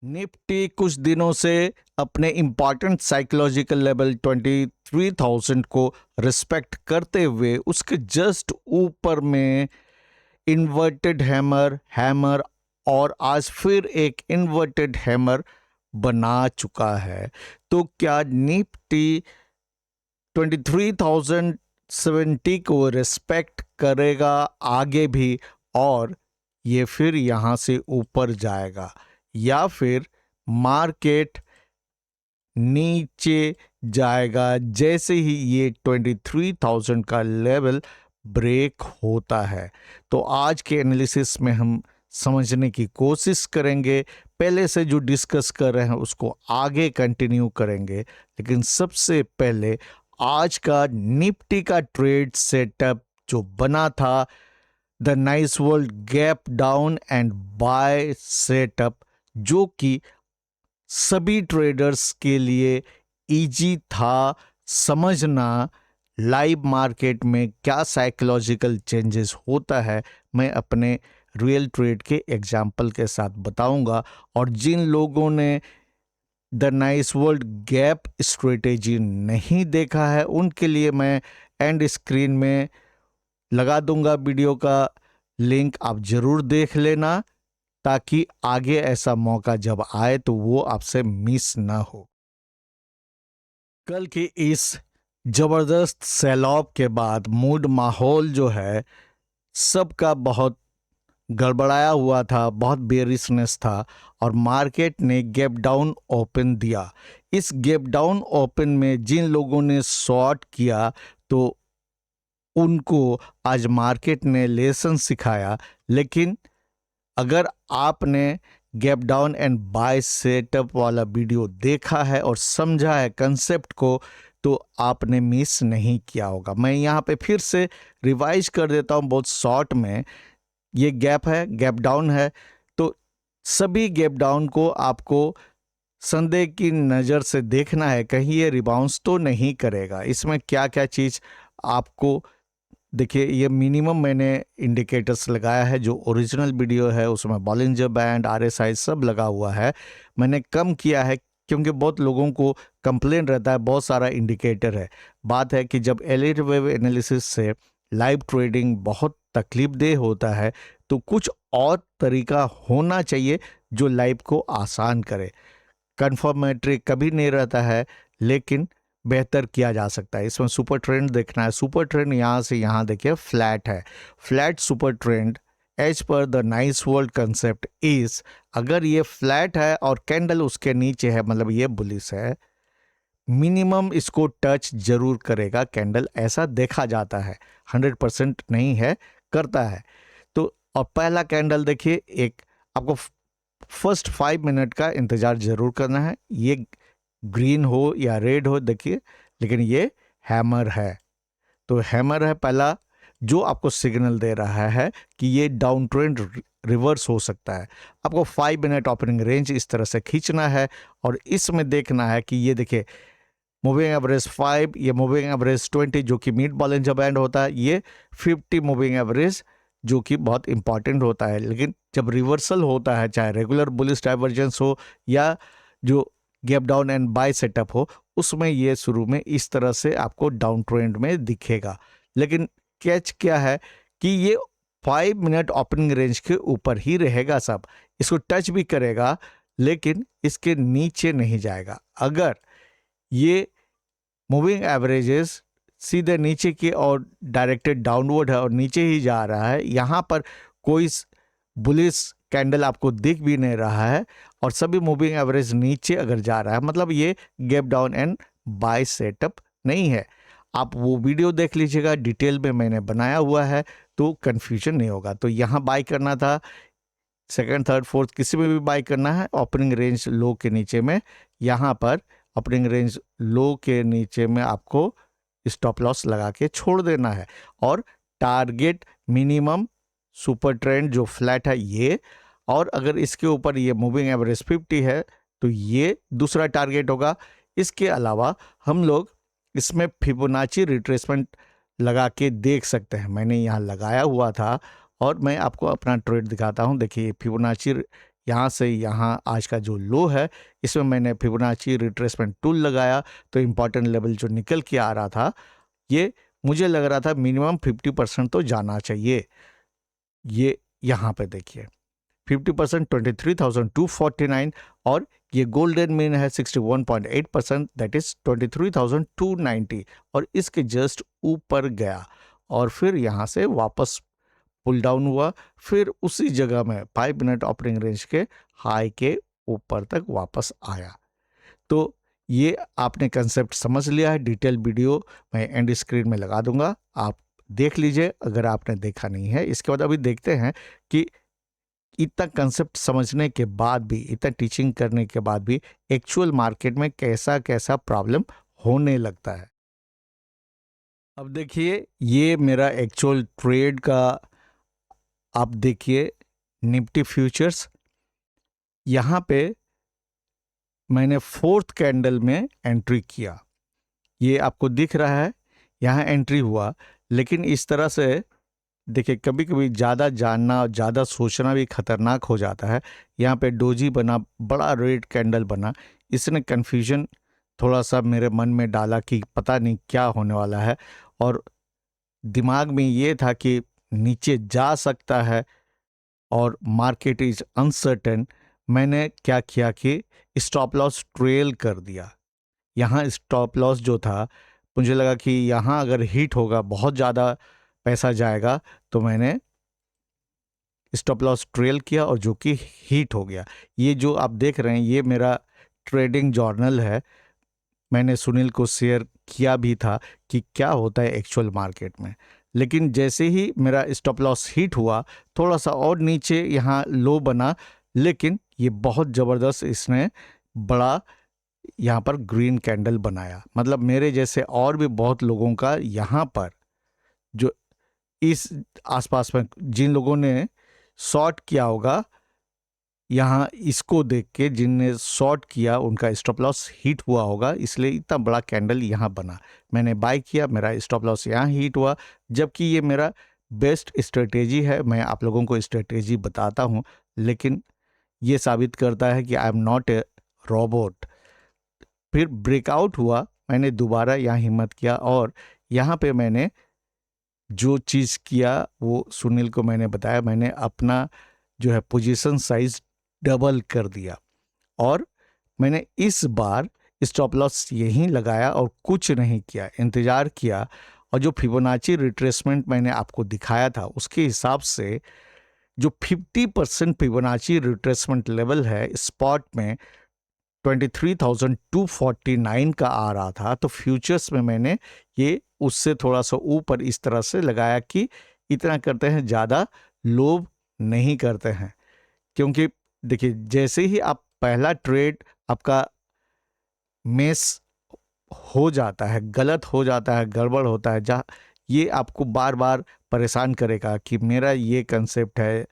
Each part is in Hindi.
निफ्टी कुछ दिनों से अपने इम्पॉर्टेंट साइकोलॉजिकल लेवल 23,000 को रिस्पेक्ट करते हुए उसके जस्ट ऊपर में इन्वर्टेड हैमर हैमर और आज फिर एक इन्वर्टेड हैमर बना चुका है। तो क्या निफ्टी 23,070 को रिस्पेक्ट करेगा आगे भी और ये फिर यहाँ से ऊपर जाएगा, या फिर मार्केट नीचे जाएगा जैसे ही ये 23,000 का लेवल ब्रेक होता है? तो आज के एनालिसिस में हम समझने की कोशिश करेंगे। पहले से जो डिस्कस कर रहे हैं उसको आगे कंटिन्यू करेंगे, लेकिन सबसे पहले आज का निफ्टी का ट्रेड सेटअप जो बना था, the nice world gap down and buy setup, जो कि सभी ट्रेडर्स के लिए इजी था समझना लाइव मार्केट में क्या साइकोलॉजिकल चेंजेस होता है। मैं अपने रियल ट्रेड के एग्जाम्पल के साथ बताऊंगा, और जिन लोगों ने the nice world gap strategy नहीं देखा है उनके लिए मैं एंड स्क्रीन में लगा दूंगा वीडियो का लिंक, आप जरूर देख लेना ताकि आगे ऐसा मौका जब आए तो वो आपसे मिस ना हो। कल की इस जबरदस्त सैलाब के बाद मूड माहौल जो है सबका बहुत गड़बड़ाया हुआ था, बहुत बेरिशनेस था, और मार्केट ने गैप डाउन ओपन दिया। इस गैप डाउन ओपन में जिन लोगों ने शॉर्ट किया तो उनको आज मार्केट ने लेसन सिखाया, लेकिन अगर आपने gap down and buy setup वाला वीडियो देखा है और समझा है कंसेप्ट को तो आपने मिस नहीं किया होगा। मैं यहाँ पे फिर से रिवाइज कर देता हूँ बहुत शॉर्ट में। ये गैप है, गैप डाउन है, तो सभी गैप डाउन को आपको संदेह की नज़र से देखना है, कहीं ये रिबाउंस तो नहीं करेगा। इसमें क्या क्या चीज़ आपको देखिए, ये मिनिमम मैंने इंडिकेटर्स लगाया है, जो ओरिजिनल वीडियो है उसमें बॉलिंजर बैंड, RSI सब लगा हुआ है। मैंने कम किया है क्योंकि बहुत लोगों को कंप्लेन रहता है बहुत सारा इंडिकेटर है। बात है कि जब एलिट वेव एनालिसिस से लाइव ट्रेडिंग बहुत तकलीफदेह होता है तो कुछ और तरीका होना चाहिए जो लाइव को आसान करे। कन्फर्मेटरी कभी नहीं रहता है, लेकिन बेहतर किया जा सकता है। इसमें सुपर ट्रेंड देखना है। सुपर ट्रेंड यहाँ से यहाँ देखिए फ्लैट है, फ्लैट सुपर ट्रेंड एज पर the nice world concept is, अगर ये फ्लैट है और कैंडल उसके नीचे है मतलब ये बुलिश है, मिनिमम इसको टच जरूर करेगा कैंडल, ऐसा देखा जाता है। 100% नहीं है, करता है। तो और पहला कैंडल देखिए, एक आपको फर्स्ट 5 मिनट का इंतजार जरूर करना है, ये ग्रीन हो या रेड हो देखिए, लेकिन ये हैमर है। तो हैमर है पहला जो आपको सिग्नल दे रहा है कि ये डाउन ट्रेंड रिवर्स हो सकता है। आपको 5 मिनट ओपनिंग रेंज इस तरह से खींचना है और इसमें देखना है कि ये देखिए मूविंग एवरेज 5, ये मूविंग एवरेज 20 जो कि मिड बॉलिंजर बैंड होता है, ये 50 मूविंग एवरेज जो कि बहुत इंपॉर्टेंट होता है। लेकिन जब रिवर्सल होता है, चाहे रेगुलर बुलिश डाइवर्जेंस हो या जो gap down and buy setup हो, उसमें ये शुरू में इस तरह से आपको डाउन ट्रेंड में दिखेगा। लेकिन कैच क्या है कि ये 5 मिनट ओपनिंग रेंज के ऊपर ही रहेगा, सब इसको टच भी करेगा लेकिन इसके नीचे नहीं जाएगा। अगर ये मूविंग एवरेजेस सीधे नीचे की और डायरेक्टेड डाउनवर्ड है और नीचे ही जा रहा है, यहाँ पर कोई बुलिश कैंडल आपको दिख भी नहीं रहा है और सभी मूविंग एवरेज नीचे अगर जा रहा है, मतलब ये gap down and buy setup नहीं है। आप वो वीडियो देख लीजिएगा, डिटेल में मैंने बनाया हुआ है तो कंफ्यूजन नहीं होगा। तो यहाँ बाय करना था, सेकंड थर्ड फोर्थ किसी में भी बाय करना है ओपनिंग रेंज लो के नीचे में। यहाँ पर ओपनिंग रेंज लो के नीचे में आपको स्टॉप लॉस लगा के छोड़ देना है और टारगेट मिनिमम सुपर ट्रेंड जो फ्लैट है ये, और अगर इसके ऊपर ये मूविंग एवरेज 50 है तो ये दूसरा टारगेट होगा। इसके अलावा हम लोग इसमें फिबोनाची रिट्रेसमेंट लगा के देख सकते हैं। मैंने यहाँ लगाया हुआ था और मैं आपको अपना ट्रेड दिखाता हूँ। देखिए फिबोनाची यहाँ से यहाँ आज का जो लो है, इसमें मैंने फिबोनाची रिट्रेसमेंट टूल लगाया तो इम्पॉर्टेंट लेवल जो निकल के आ रहा था, ये मुझे लग रहा था मिनिमम 50% तो जाना चाहिए। ये यहाँ पे देखिए 50% 23,249 और ये गोल्डन मीन है 61.8%, दैट इज 23,290 और इसके जस्ट ऊपर गया और फिर यहाँ से वापस पुल डाउन हुआ, फिर उसी जगह में 5 मिनट ऑपरेटिंग रेंज के हाई के ऊपर तक वापस आया। तो ये आपने कंसेप्ट समझ लिया है। डिटेल वीडियो मैं एंड स्क्रीन में लगा दूंगा, आप देख लीजिए अगर आपने देखा नहीं है। इसके बाद अभी देखते हैं कि इतना कंसेप्ट समझने के बाद भी, इतना टीचिंग करने के बाद भी एक्चुअल मार्केट में कैसा कैसा प्रॉब्लम होने लगता है। अब देखिए ये मेरा एक्चुअल ट्रेड का, आप देखिए निफ्टी फ्यूचर्स, यहाँ पे मैंने 4th कैंडल में एंट्री किया, ये आपको दिख रहा है, यहाँ एंट्री हुआ। लेकिन इस तरह से देखिए कभी कभी ज़्यादा जानना और ज़्यादा सोचना भी खतरनाक हो जाता है। यहाँ पे डोजी बना, बड़ा रेड कैंडल बना, इसने कन्फ्यूजन थोड़ा सा मेरे मन में डाला कि पता नहीं क्या होने वाला है, और दिमाग में ये था कि नीचे जा सकता है और मार्केट इज अनसर्टेन। मैंने क्या किया कि स्टॉप लॉस ट्रेल कर दिया। यहाँ स्टॉप लॉस जो था, मुझे लगा कि यहाँ अगर हिट होगा, बहुत ज़्यादा पैसा जाएगा, तो मैंने स्टॉप लॉस ट्रेल किया और जो कि हिट हो गया। ये जो आप देख रहे हैं ये मेरा ट्रेडिंग जर्नल है, मैंने सुनील को शेयर किया भी था कि क्या होता है एक्चुअल मार्केट में। लेकिन जैसे ही मेरा स्टॉप लॉस हिट हुआ, थोड़ा सा और नीचे यहाँ लो बना, लेकिन ये बहुत ज़बरदस्त इसने बड़ा यहाँ पर ग्रीन कैंडल बनाया। मतलब मेरे जैसे और भी बहुत लोगों का यहाँ पर, जो इस आसपास में जिन लोगों ने शॉर्ट किया होगा, यहाँ इसको देख के जिनने शॉर्ट किया उनका स्टॉप लॉस हिट हुआ होगा, इसलिए इतना बड़ा कैंडल यहाँ बना। मैंने बाय किया, मेरा स्टॉप लॉस यहाँ हिट हुआ, जबकि ये मेरा बेस्ट स्ट्रेटेजी है। मैं आप लोगों को स्ट्रेटेजी बताता हूँ, लेकिन ये साबित करता है कि I am not a robot. फिर ब्रेकआउट हुआ, मैंने दोबारा यहाँ हिम्मत किया और यहाँ पे मैंने जो चीज़ किया वो सुनील को मैंने बताया। मैंने अपना जो है पोजीशन साइज डबल कर दिया और मैंने इस बार स्टॉप लॉस यहीं लगाया और कुछ नहीं किया, इंतज़ार किया। और जो फिबोनाची रिट्रेसमेंट मैंने आपको दिखाया था उसके हिसाब से जो 50% फिबोनाची रिट्रेसमेंट लेवल है स्पॉट में 23,249 का आ रहा था, तो फ्यूचर्स में मैंने ये उससे थोड़ा सा ऊपर इस तरह से लगाया कि इतना करते हैं, ज़्यादा लोभ नहीं करते हैं। क्योंकि देखिए जैसे ही आप पहला ट्रेड आपका मिस हो जाता है, गलत हो जाता है, गड़बड़ होता है, जहाँ ये आपको बार बार परेशान करेगा कि मेरा ये कंसेप्ट है,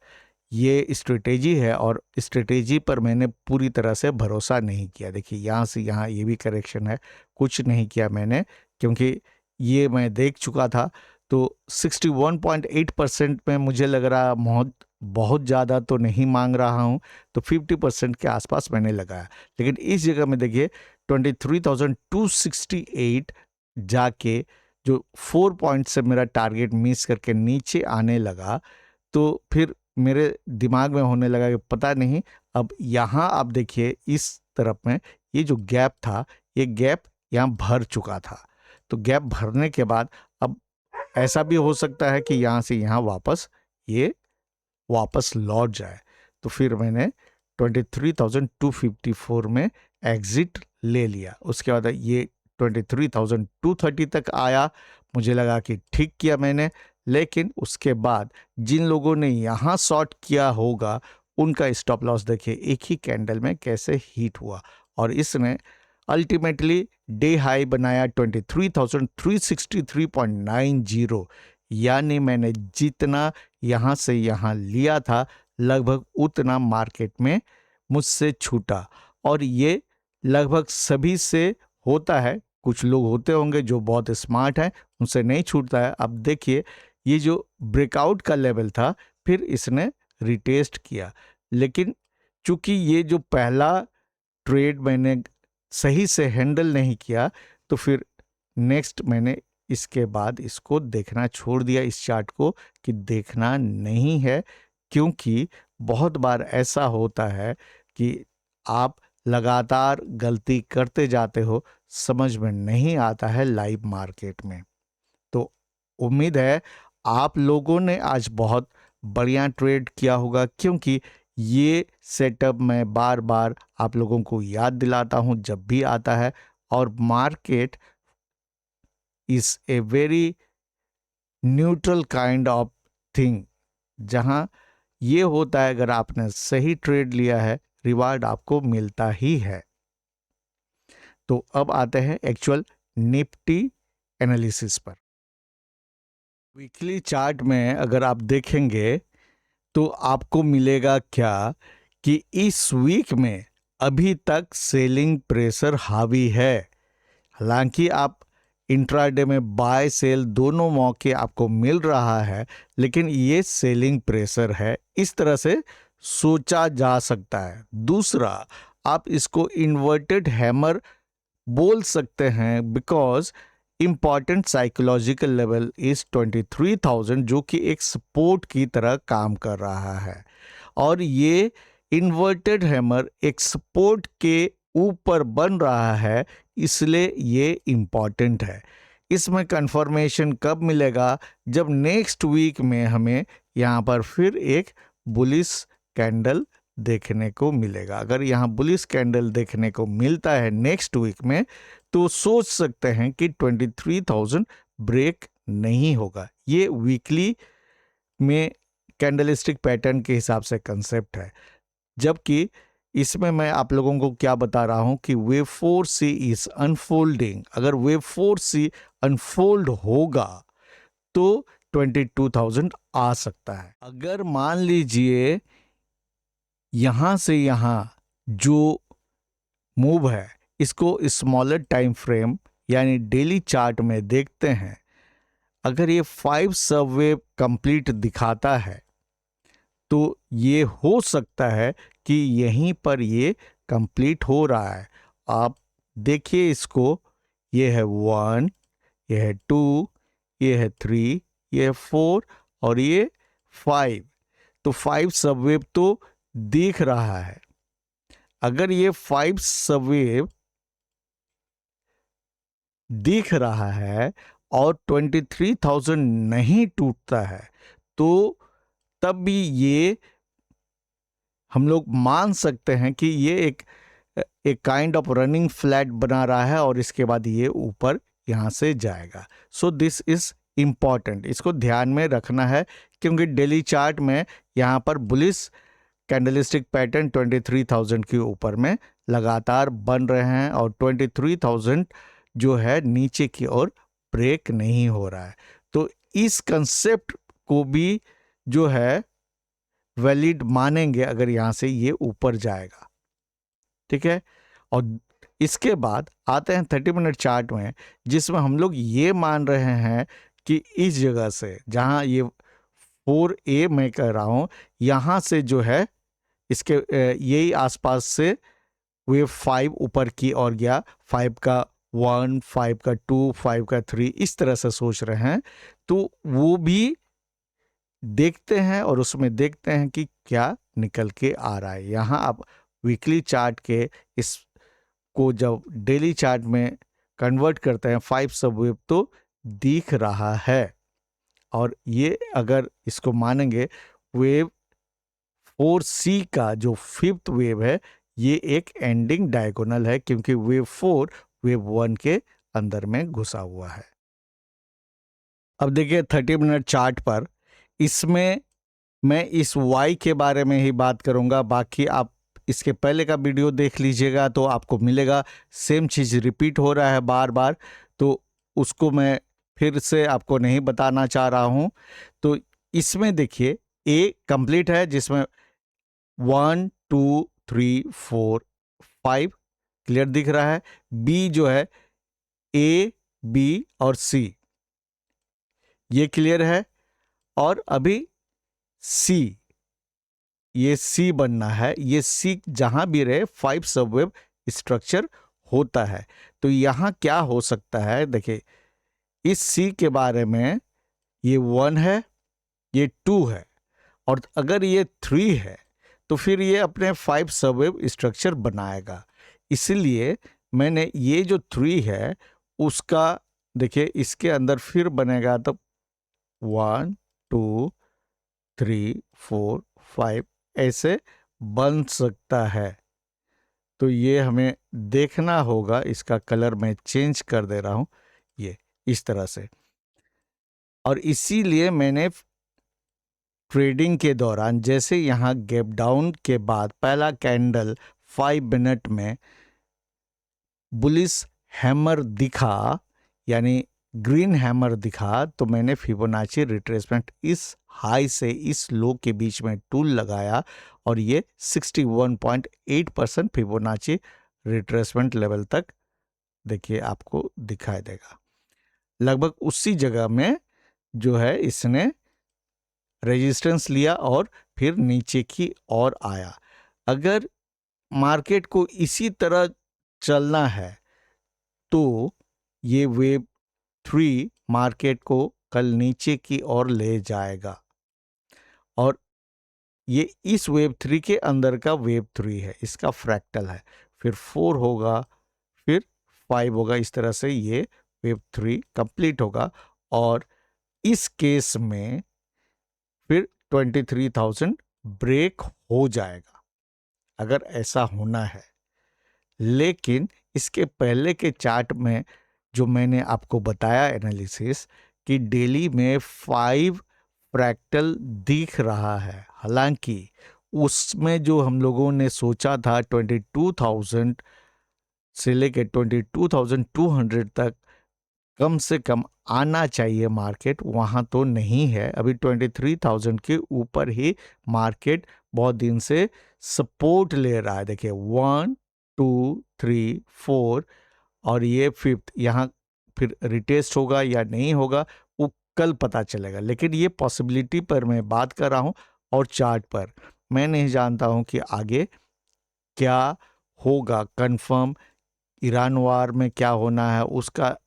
ये स्ट्रेटेजी है और स्ट्रेटेजी पर मैंने पूरी तरह से भरोसा नहीं किया। देखिए यहाँ से यहाँ ये भी करेक्शन है, कुछ नहीं किया मैंने, क्योंकि ये मैं देख चुका था। तो 61.8% में मुझे लग रहा बहुत ज़्यादा तो नहीं मांग रहा हूँ, तो 50% के आसपास मैंने लगाया। लेकिन इस जगह में देखिए 23,268 जाके जो 4 पॉइंट से मेरा टारगेट मिस करके नीचे आने लगा, तो फिर मेरे दिमाग में होने लगा कि पता नहीं। अब यहाँ आप देखिए इस तरफ में ये जो गैप था, ये गैप यहाँ भर चुका था। तो गैप भरने के बाद अब ऐसा भी हो सकता है कि यहाँ से यहाँ वापस लौट जाए। तो फिर मैंने 23,254 में एग्जिट ले लिया। उसके बाद ये 23,230 तक आया, मुझे लगा कि ठीक किया मैंने। लेकिन उसके बाद जिन लोगों ने यहाँ शॉर्ट किया होगा उनका स्टॉप लॉस देखिए एक ही कैंडल में कैसे हिट हुआ, और इसने अल्टीमेटली डे हाई बनाया 23,363.90। यानी मैंने जितना यहाँ से यहाँ लिया था लगभग उतना मार्केट में मुझसे छूटा। और ये लगभग सभी से होता है, कुछ लोग होते होंगे जो बहुत स्मार्ट हैं, उनसे नहीं छूटता है। अब देखिए ये जो ब्रेकआउट का लेवल था, फिर इसने रिटेस्ट किया, लेकिन चूंकि ये जो पहला ट्रेड मैंने सही से हैंडल नहीं किया, तो फिर नेक्स्ट मैंने इसके बाद इसको देखना छोड़ दिया, इस चार्ट को कि देखना नहीं है, क्योंकि बहुत बार ऐसा होता है कि आप लगातार गलती करते जाते हो, समझ में नहीं आता है लाइव मार्केट में। तो उम्मीद है आप लोगों ने आज बहुत बढ़िया ट्रेड किया होगा, क्योंकि ये सेटअप मैं बार बार आप लोगों को याद दिलाता हूं जब भी आता है। और market is a very neutral kind of thing, जहां ये होता है अगर आपने सही ट्रेड लिया है, रिवार्ड आपको मिलता ही है। तो अब आते हैं एक्चुअल निफ्टी एनालिसिस पर। वीकली चार्ट में अगर आप देखेंगे तो आपको मिलेगा क्या कि इस वीक में अभी तक सेलिंग प्रेशर हावी है। हालांकि आप इंट्राडे में बाय सेल दोनों मौके आपको मिल रहा है, लेकिन ये सेलिंग प्रेशर है, इस तरह से सोचा जा सकता है। दूसरा, आप इसको इन्वर्टेड हैमर बोल सकते हैं, because important psychological level is 23,000, जो कि एक सपोर्ट की तरह काम कर रहा है। और ये इन्वर्टेड हैमर एक सपोर्ट के ऊपर बन रहा है, इसलिए ये इंपॉर्टेंट है। इसमें कंफर्मेशन कब मिलेगा? जब नेक्स्ट वीक में हमें यहाँ पर फिर एक बुलिश कैंडल देखने को मिलेगा। अगर यहाँ बुलिश कैंडल देखने को मिलता है नेक्स्ट वीक में, तो सोच सकते हैं कि 23,000 ब्रेक नहीं होगा। ये वीकली में कैंडलस्टिक पैटर्न के हिसाब से कंसेप्ट है। जबकि इसमें मैं आप लोगों को क्या बता रहा हूं कि वेव 4C इज अनफोल्डिंग। अगर वेव 4C अनफोल्ड होगा तो 22,000 आ सकता है। अगर मान लीजिए यहां से यहां जो मूव है, इसको स्मॉलर टाइम फ्रेम यानी डेली चार्ट में देखते हैं, अगर ये 5 सबवेव कंप्लीट दिखाता है तो ये हो सकता है कि यहीं पर ये कंप्लीट हो रहा है। आप देखिए इसको, ये है 1, ये है 2, ये है 3, ये है 4 और ये 5। तो 5 सबवेव तो दिख रहा है। अगर ये 5 सबवेव दिख रहा है और 23,000 नहीं टूटता है, तो तब भी ये हम लोग मान सकते हैं कि ये एक काइंड ऑफ रनिंग फ्लैट बना रहा है और इसके बाद ये ऊपर यहां से जाएगा। सो दिस इज इंपॉर्टेंट, इसको ध्यान में रखना है, क्योंकि डेली चार्ट में यहां पर बुलिश कैंडलस्टिक पैटर्न 23,000 के ऊपर में लगातार बन रहे हैं और 23,000 जो है नीचे की ओर ब्रेक नहीं हो रहा है। तो इस कंसेप्ट को भी जो है वैलिड मानेंगे अगर यहां से ये ऊपर जाएगा। ठीक है। और इसके बाद आते हैं 30 मिनट चार्ट में, जिसमें हम लोग ये मान रहे हैं कि इस जगह से जहां ये 4A मैं कह रहा हूं, यहां से जो है इसके यही आसपास से वे 5 ऊपर की ओर गया, 5 का 1, 5 का 2, 5 का 3, इस तरह से सोच रहे हैं। तो वो भी देखते हैं और उसमें देखते हैं कि क्या निकल के आ रहा है। यहाँ आप वीकली चार्ट के इस को जब डेली चार्ट में कन्वर्ट करते हैं, 5 सबवेव तो दिख रहा है। और ये अगर इसको मानेंगे, वेव 4C का जो 5th वेव है, ये एक एंडिंग डायगोनल है, क्योंकि वेव 4 वेव 1 के अंदर में घुसा हुआ है। अब देखिए 30 मिनट चार्ट पर, इसमें मैं इस Y के बारे में ही बात करूंगा। बाकी आप इसके पहले का वीडियो देख लीजिएगा तो आपको मिलेगा सेम चीज़ रिपीट हो रहा है बार बार, तो उसको मैं फिर से आपको नहीं बताना चाह रहा हूं। तो इसमें देखिए A कंप्लीट है, जिसमें 1, 2, 3, 4, 5 क्लियर दिख रहा है। B जो है A, B और C ये क्लियर है। और अभी C ये सी बनना है, ये सी जहां भी रहे 5 सबवेव स्ट्रक्चर होता है। तो यहाँ क्या हो सकता है, देखिए इस सी के बारे में ये 1 है, ये 2 है, और अगर ये 3 है तो फिर ये अपने 5 सबवेव स्ट्रक्चर बनाएगा। इसलिए मैंने ये जो 3 है उसका, देखिए इसके अंदर फिर बनेगा तो 1 2 3 4 5 ऐसे बन सकता है। तो ये हमें देखना होगा, इसका कलर मैं चेंज कर दे रहा हूं, ये इस तरह से। और इसीलिए मैंने ट्रेडिंग के दौरान जैसे यहाँ गैप डाउन के बाद पहला कैंडल 5 मिनट में बुलिश हैमर दिखा, यानी ग्रीन हैमर दिखा, तो मैंने फिबोनाची रिट्रेसमेंट इस हाई से इस लो के बीच में टूल लगाया और ये 61.8% फिबोनाची रिट्रेसमेंट लेवल तक देखिए आपको दिखाई देगा। लगभग उसी जगह में जो है इसने रेजिस्टेंस लिया और फिर नीचे की ओर आया। अगर मार्केट को इसी तरह चलना है तो ये वेव 3 मार्केट को कल नीचे की ओर ले जाएगा, और ये इस वेव 3 के अंदर का वेव 3 है, इसका फ्रैक्टल है। फिर 4 होगा, फिर 5 होगा, इस तरह से ये वेव 3 कंप्लीट होगा और इस केस में फिर 23,000 ब्रेक हो जाएगा अगर ऐसा होना है। लेकिन इसके पहले के चार्ट में जो मैंने आपको बताया एनालिसिस कि डेली में 5 फ्रैक्टल दिख रहा है, हालांकि उसमें जो हम लोगों ने सोचा था 22,000 से लेकर 22,200 तक कम से कम आना चाहिए मार्केट, वहाँ तो नहीं है। अभी 23,000 के ऊपर ही मार्केट बहुत दिन से सपोर्ट ले रहा है। देखिए 1 2 3 4 और ये 5th, यहाँ फिर रिटेस्ट होगा या नहीं होगा वो कल पता चलेगा। लेकिन ये पॉसिबिलिटी पर मैं बात कर रहा हूँ और चार्ट पर मैं नहीं जानता हूँ कि आगे क्या होगा। कंफर्म ईरान वार में क्या होना है, उसका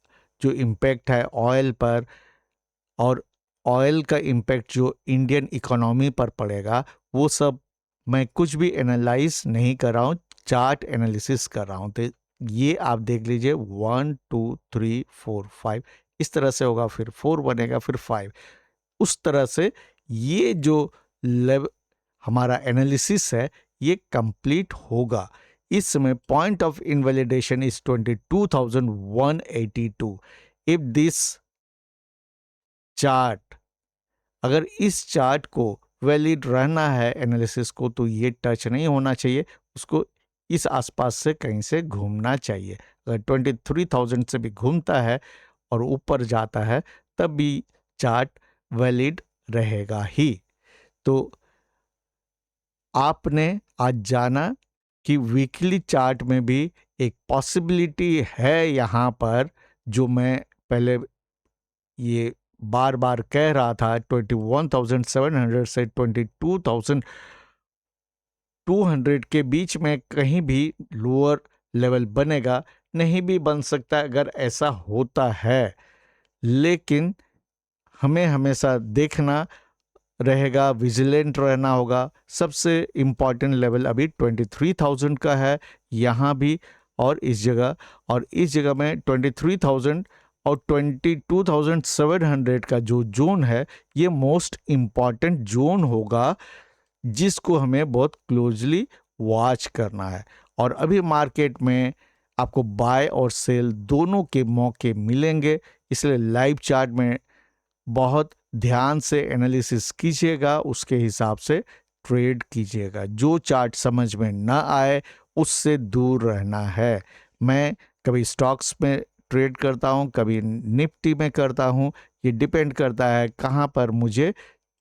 जो इम्पैक्ट है ऑयल पर, और ऑयल का इम्पैक्ट जो इंडियन इकोनॉमी पर पड़ेगा, वो सब मैं कुछ भी एनालाइज नहीं कर रहा हूँ, चार्ट एनालिसिस कर रहा हूँ। तो ये आप देख लीजिए 1 2 3 4 5 इस तरह से होगा, फिर 4 बनेगा, फिर 5, उस तरह से ये जो लेवल हमारा एनालिसिस है ये कंप्लीट होगा। इस समय point of invalidation is 22,182। If this chart, अगर इस चार्ट को वैलिड रहना है एनालिसिस को, तो ये टच नहीं होना चाहिए, उसको इस आसपास से कहीं से घूमना चाहिए। अगर 23,000 से भी घूमता है और ऊपर जाता है तब भी चार्ट वैलिड रहेगा ही। तो आपने आज जाना कि वीकली चार्ट में भी एक पॉसिबिलिटी है यहाँ पर, जो मैं पहले ये बार बार कह रहा था, 21,700 से 22,200 के बीच में कहीं भी लोअर लेवल बनेगा, नहीं भी बन सकता अगर ऐसा होता है। लेकिन हमें हमेशा देखना रहेगा, विजिलेंट रहना होगा। सबसे इम्पॉर्टेंट लेवल अभी 23,000 का है यहाँ भी और इस जगह, और इस जगह में 23,000 और 22,700 का जो जोन है ये मोस्ट इम्पॉर्टेंट जोन होगा, जिसको हमें बहुत क्लोजली वॉच करना है। और अभी मार्केट में आपको बाय और सेल दोनों के मौके मिलेंगे, इसलिए लाइव चार्ट में बहुत ध्यान से एनालिसिस कीजिएगा, उसके हिसाब से ट्रेड कीजिएगा। जो चार्ट समझ में ना आए उससे दूर रहना है। मैं कभी स्टॉक्स में ट्रेड करता हूँ, कभी निफ्टी में करता हूँ, ये डिपेंड करता है कहाँ पर मुझे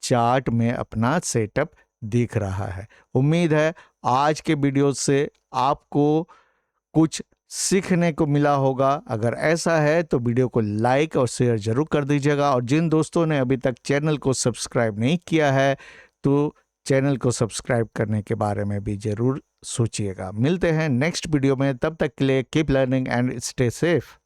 चार्ट में अपना सेटअप दिख रहा है। उम्मीद है आज के वीडियो से आपको कुछ सीखने को मिला होगा। अगर ऐसा है तो वीडियो को लाइक और शेयर जरूर कर दीजिएगा, और जिन दोस्तों ने अभी तक चैनल को सब्सक्राइब नहीं किया है तो चैनल को सब्सक्राइब करने के बारे में भी ज़रूर सोचिएगा। मिलते हैं नेक्स्ट वीडियो में, तब तक के लिए keep learning and stay safe.